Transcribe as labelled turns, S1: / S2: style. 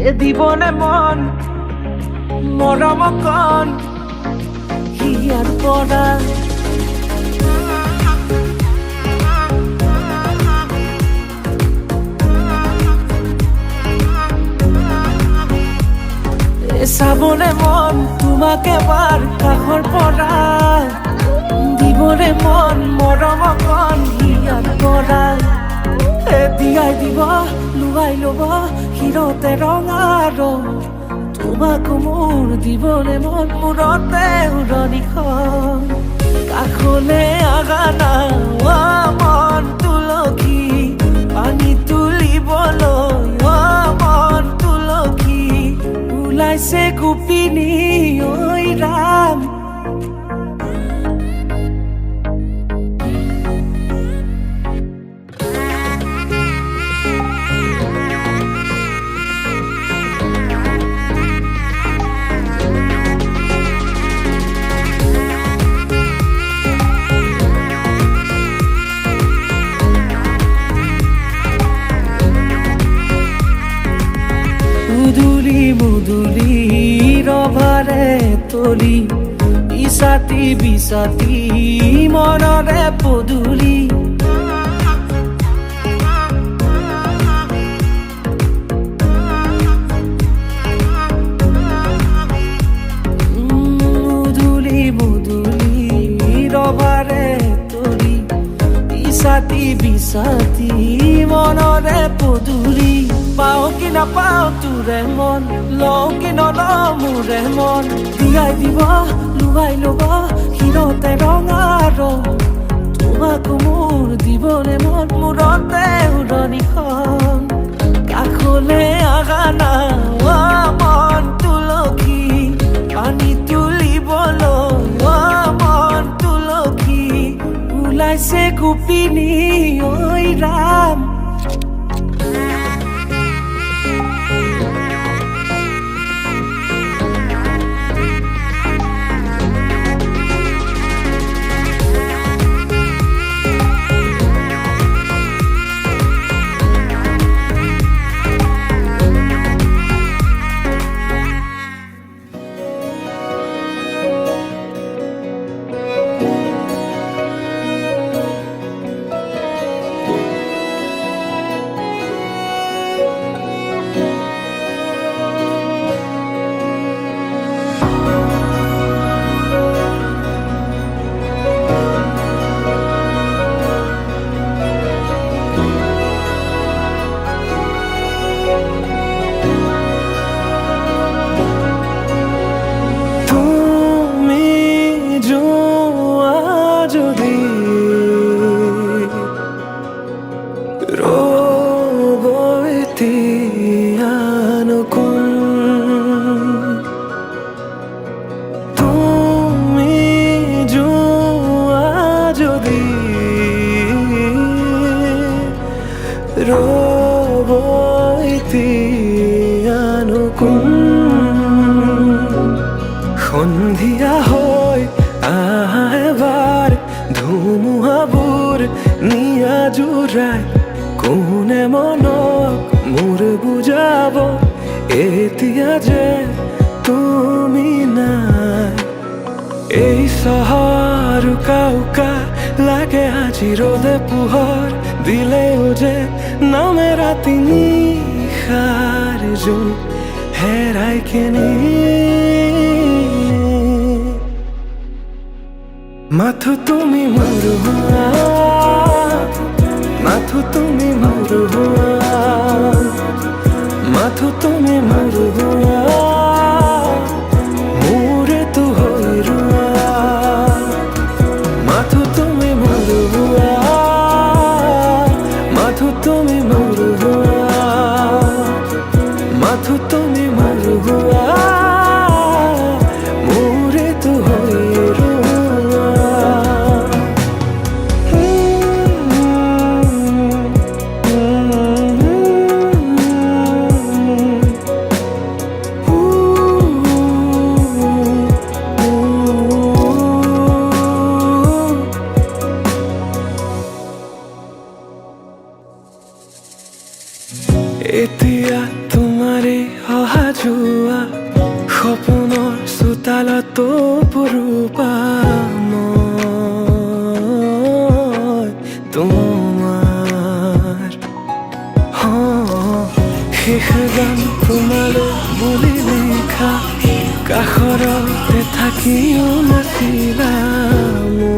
S1: এ দিবনে মন মৰম কণ হিয়াৰ পৰা চাবলে মন তোমাক এবাৰ কাষৰ পৰা দিবলে মন মৰম কণ হিয়াৰ পৰা দিয়াই দিব লুৱাই ল'ব হিৰতে ৰঙা ৰং তোমাক মোৰ দিবলে মন মূৰতে উৰণিখন কাষলে আগা না মন তুলসী পানী তুলিবলৈ মন তুলসী ওলাইছে গোপিনী ঐ ৰাম মুদুলি মুদুলি ৰভাৰে তলি ইছাতি বিছাতি মনৰে পদুলি মুদুলি মুদুলি ৰভাৰে তলি ইছাতি বিছাতি মনৰে পদুলি পাও কি নাপাও তোৰে মন লও কি নলও মোৰে মন দিয়াই দিব লুৱাই ল'ব হিৰতে ৰঙা ৰং তোমাক মোৰ দিবলে মন মূৰতে উৰণিখন কাষলে আগা না মন তুলসী পানী তুলিবলৈ মন তুলসী ওলাইছে গোপিনী ঐ ৰাম সন্ধিয়া হৈ এবাৰ ধুমুহাবোৰ নিয়া জোৰাই কোনে মনক মোৰ বুজাব এতিয়া যে তুমি নাই এই চহৰ উকা উকা লাগে আজি ৰ'দে পোহৰ দিলেও যে নামে ৰাতি নিশাৰ জোন হেৰাই কিনি মাথো তুমি মোৰ হোৱা মাথো তুমি মোৰ হোৱা মাথো তুমি মোৰ হোৱা মোৰেতো হৈ ৰোৱা মাথো তুমি মোৰ হোৱা মাথো তুমি মোৰ হোৱা মাথো তুমি মোৰ হোৱা মোৰেতো হৈ এতিয়া তোমাৰে যোৱা সপোনৰ চোতালতো পৰোপা মই তোমাৰ শেষ গান তোমালৈ বুলি লিখা কাষৰতে থাকিও নাছিলা মোৰ